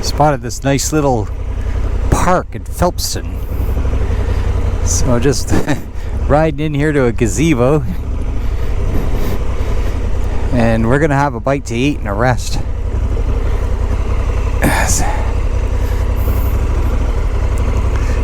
spotted this nice little park in Phelpston. So just riding in here to a gazebo, and we're gonna have a bite to eat and a rest.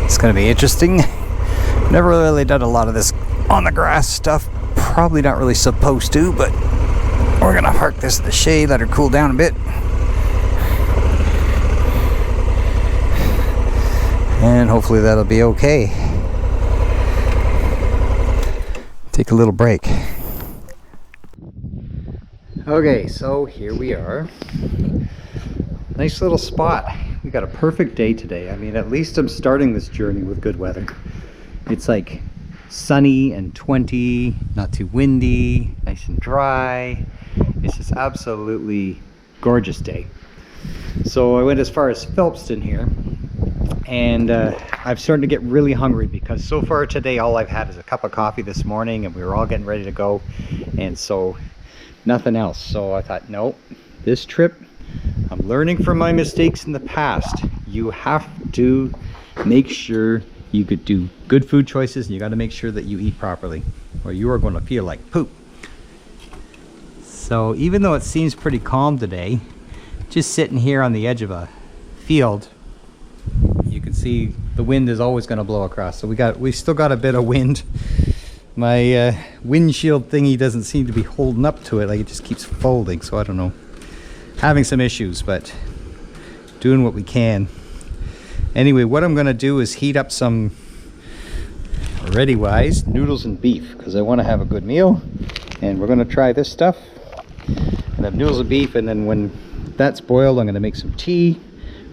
It's gonna be interesting. Never really done a lot of this on the grass stuff. Probably not really supposed to, but we're gonna park this in the shade, let her cool down a bit. And hopefully that'll be okay. Take a little break. Okay, so here we are. Nice little spot. We got a perfect day today. I mean, at least I'm starting this journey with good weather. It's like sunny and 20, not too windy, nice and dry. It's just absolutely gorgeous day. So I went as far as Phelpston here, and I'm starting to get really hungry because so far today all I've had is a cup of coffee this morning, and we were all getting ready to go, and so nothing else. So I thought, nope, this trip, I'm learning from my mistakes in the past. You have to make sure you could do good food choices, and you got to make sure that you eat properly, or you are going to feel like poop. So even though it seems pretty calm today, just sitting here on the edge of a field, you can see the wind is always going to blow across. So we still got a bit of wind. My windshield thingy doesn't seem to be holding up to it, like it just keeps folding. So I don't know, having some issues, but doing what we can. Anyway, what I'm going to do is heat up some ready-wise noodles and beef, because I want to have a good meal, and we're going to try this stuff and have noodles and beef, and then when that's boiled, I'm going to make some tea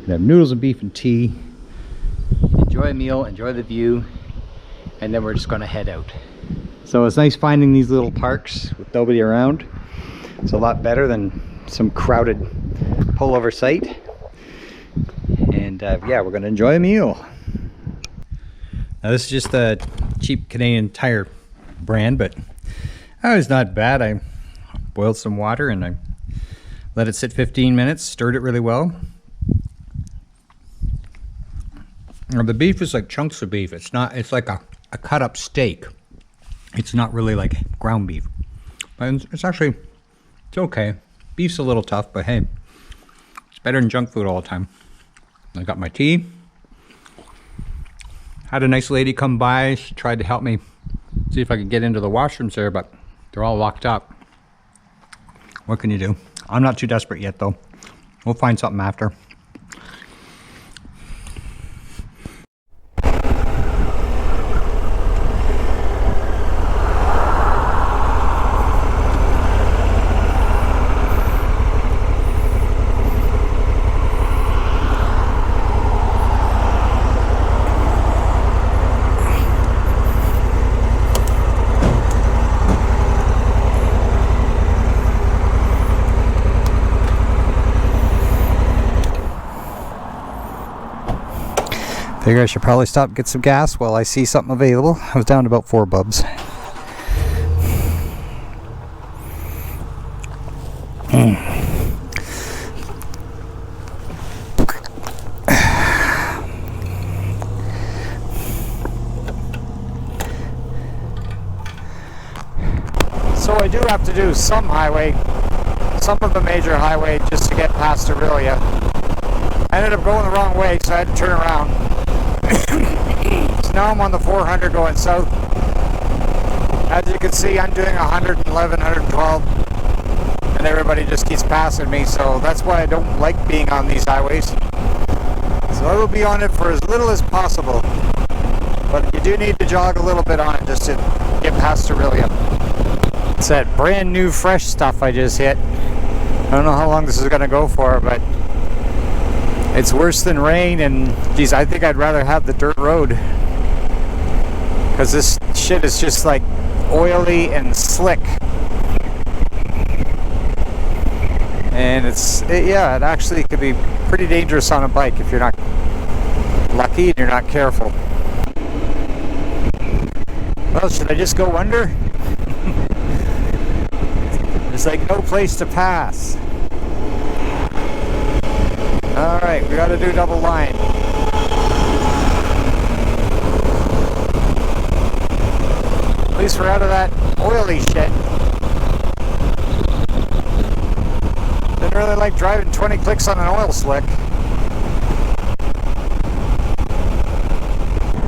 and have noodles and beef and tea, enjoy a meal, enjoy the view, and then we're just going to head out. So it's nice finding these little parks with nobody around. It's a lot better than some crowded pullover site. And yeah, we're going to enjoy a meal. Now this is just a cheap Canadian Tire brand, but that was not bad. I boiled some water and I let it sit 15 minutes, stirred it really well. Now the beef is like chunks of beef. It's like a cut up steak. It's not really like ground beef. But it's actually, it's okay. Beef's a little tough, but hey, it's better than junk food all the time. I got my tea. Had a nice lady come by. She tried to help me see if I could get into the washrooms there, but they're all locked up. What can you do? I'm not too desperate yet though. We'll find something after. Figure I should probably stop and get some gas while I see something available. I was down to about 4 bubs. So I do have to do some highway, some of the major highway, just to get past Aurelia. I ended up going the wrong way, so I had to turn around. So now I'm on the 400 going south. As you can see, I'm doing 111, 112, and everybody just keeps passing me, so that's why I don't like being on these highways. So I will be on it for as little as possible, but you do need to jog a little bit on it just to get past Aurelia. It's that brand new fresh stuff I just hit. I don't know how long this is going to go for, but it's worse than rain, and geez, I think I'd rather have the dirt road, because this shit is just like oily and slick, and yeah, it actually could be pretty dangerous on a bike if you're not lucky and you're not careful. Well, should I just go under? There's like no place to pass. Alright, we gotta do double line. At least we're out of that oily shit. Didn't really like driving 20 clicks on an oil slick.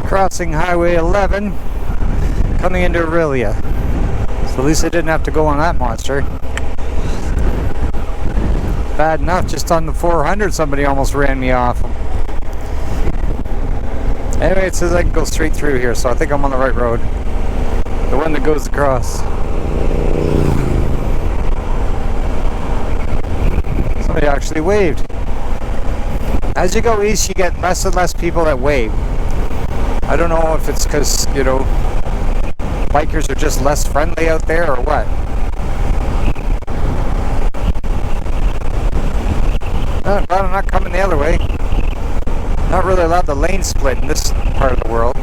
Crossing Highway 11, coming into Aurelia. So at least I didn't have to go on that monster. Bad enough, just on the 400 somebody almost ran me off. Anyway, it says I can go straight through here, so I think I'm on the right road. The one that goes across. Somebody actually waved. As you go east, you get less and less people that wave. I don't know if it's because, you know, bikers are just less friendly out there or what. Oh, glad I'm not coming the other way. Not really allowed the lane split in this part of the world.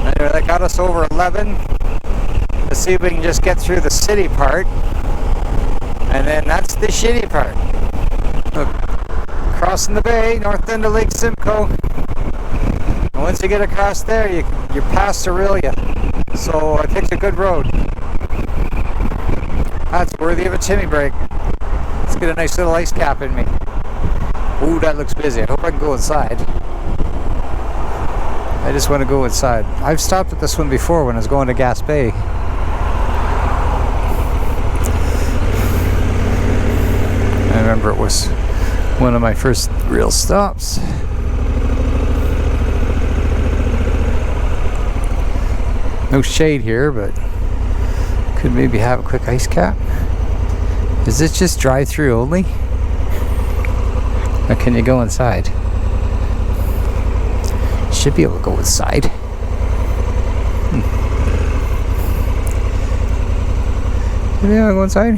Anyway, that got us over 11. Let's see if we can just get through the city part. And then that's the shitty part. Look, crossing the bay, north end of Lake Simcoe. And once you get across there, you're past Aurelia. So I picked a good road. That's worthy of a chimney break. Let's get a nice little ice cap in me. Ooh, that looks busy. I hope I can go inside. I just want to go inside. I've stopped at this one before when I was going to Gas Bay. I remember it was one of my first real stops. No shade here, but could maybe have a quick ice cap. Is this just drive-through only? Or can you go inside? Should be able to go inside. Should be able to go inside?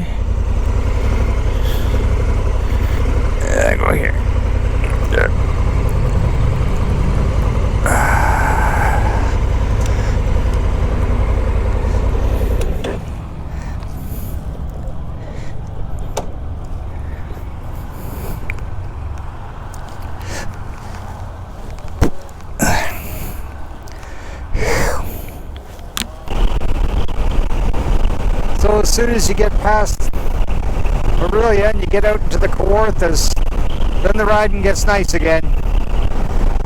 Go here. There. So as soon as you get past Aurelia and you get out into the Kawarthas, then the riding gets nice again.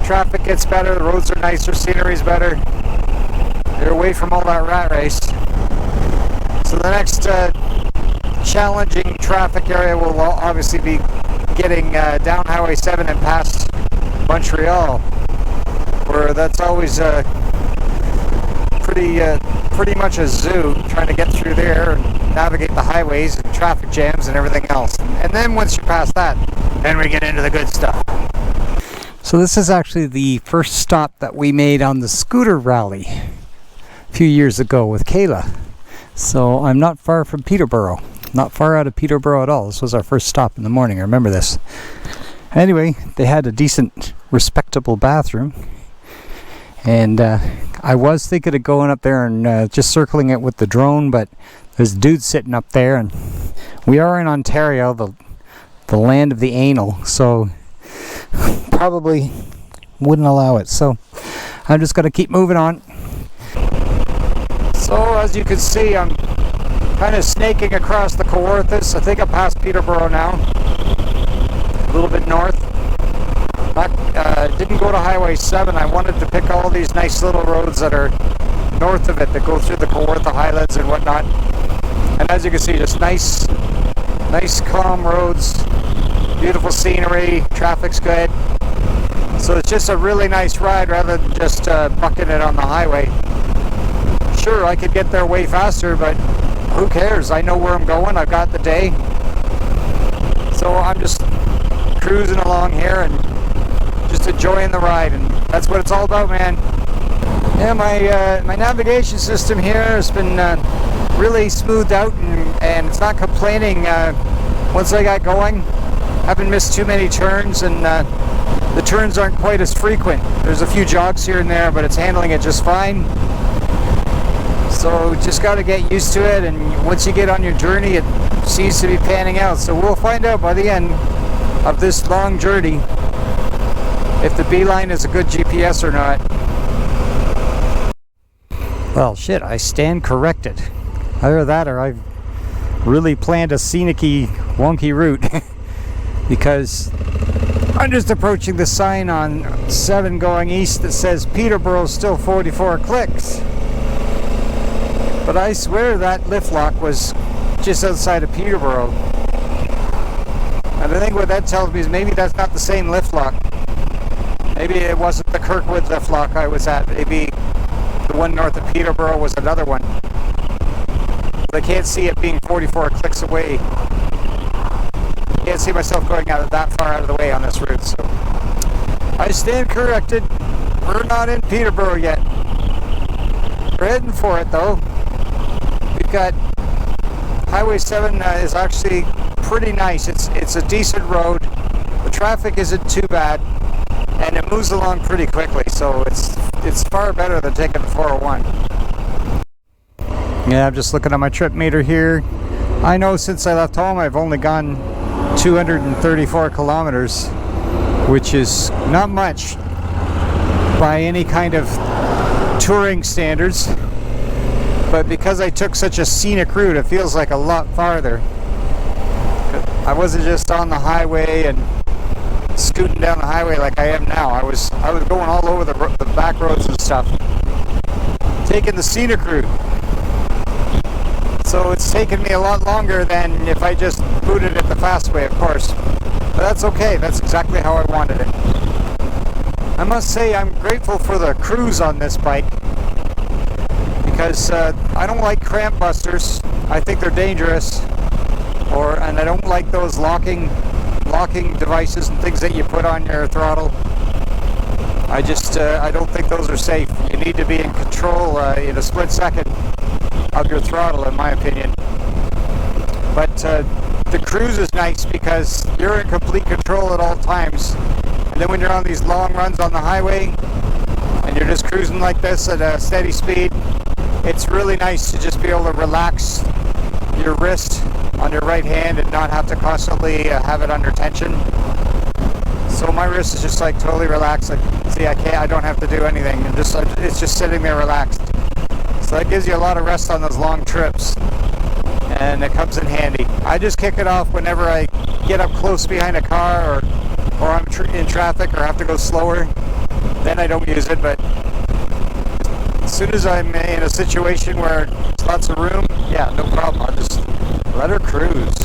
Traffic gets better, the roads are nicer, scenery's better. You're away from all that rat race. So the next challenging traffic area will obviously be getting down Highway 7 and past Montreal, where that's always pretty much a zoo, trying to get through there and navigate the highways and traffic jams and everything else. And then once you're past that, then we get into the good stuff. So this is actually the first stop that we made on the scooter rally a few years ago with Kayla. So I'm not far from Peterborough. Not far out of Peterborough at all. This was our first stop in the morning, I remember this. Anyway, they had a decent, respectable bathroom. And I was thinking of going up there and just circling it with the drone, but there's a dude sitting up there, and we are in Ontario, the land of the anal, so probably wouldn't allow it. So I'm just going to keep moving on. So as you can see, I'm kind of snaking across the Kawarthas. I think I'm past Peterborough now, a little bit north. Didn't go to Highway 7. I wanted to pick all these nice little roads that are north of it that go through the Kawartha Highlands and whatnot. And as you can see, just nice calm roads, beautiful scenery, traffic's good. So it's just a really nice ride rather than just bucking it on the highway. Sure, I could get there way faster, but who cares? I know where I'm going. I've got the day. So I'm just cruising along here and just enjoying the ride, and that's what it's all about, man. Yeah, my navigation system here has been really smoothed out, and it's not complaining once I got going. Haven't missed too many turns, and the turns aren't quite as frequent. There's a few jogs here and there, but it's handling it just fine. So So just got to get used to it, and once you get on your journey, it seems to be panning out. So we'll find out by the end of this long journey if the Beeline is a good GPS or not. Well, shit, I stand corrected. Either that or I've really planned a scenic-y, wonky route because I'm just approaching the sign on 7 going east that says Peterborough still 44 clicks. But I swear that lift lock was just outside of Peterborough. And I think what that tells me is maybe that's not the same lift lock. Maybe it wasn't the Kirkwood lift lock I was at. Maybe the one north of Peterborough was another one. I can't see it being 44 clicks away. Can't see myself going out that far out of the way on this route, so I stand corrected. We're not in Peterborough yet. We're heading for it though. We've got Highway 7 is actually pretty nice. It's a decent road. The traffic isn't too bad, and it moves along pretty quickly. So it's far better than taking the 401. Yeah, I'm just looking at my trip meter here. I know since I left home, I've only gone 234 kilometers, which is not much by any kind of touring standards. But because I took such a scenic route, it feels like a lot farther. I wasn't just on the highway and scooting down the highway like I am now. I was going all over the back roads and stuff, taking the scenic route. So it's taken me a lot longer than if I just booted it the fast way, of course. But that's okay. That's exactly how I wanted it. I must say I'm grateful for the cruise on this bike, because I don't like cramp busters. I think they're dangerous, and I don't like those locking devices and things that you put on your throttle. I don't think those are safe. You need to be in control in a split second of your throttle, in my opinion. But the cruise is nice because you're in complete control at all times. And then when you're on these long runs on the highway and you're just cruising like this at a steady speed, it's really nice to just be able to relax your wrist on your right hand and not have to constantly have it under tension. So my wrist is just like totally relaxed. Like, see, I don't have to do anything. It's just sitting there relaxed. So that gives you a lot of rest on those long trips, and it comes in handy. I just kick it off whenever I get up close behind a car, or I'm in traffic or have to go slower. Then I don't use it, but as soon as I'm in a situation where there's lots of room, yeah, no problem. I'll just let her cruise.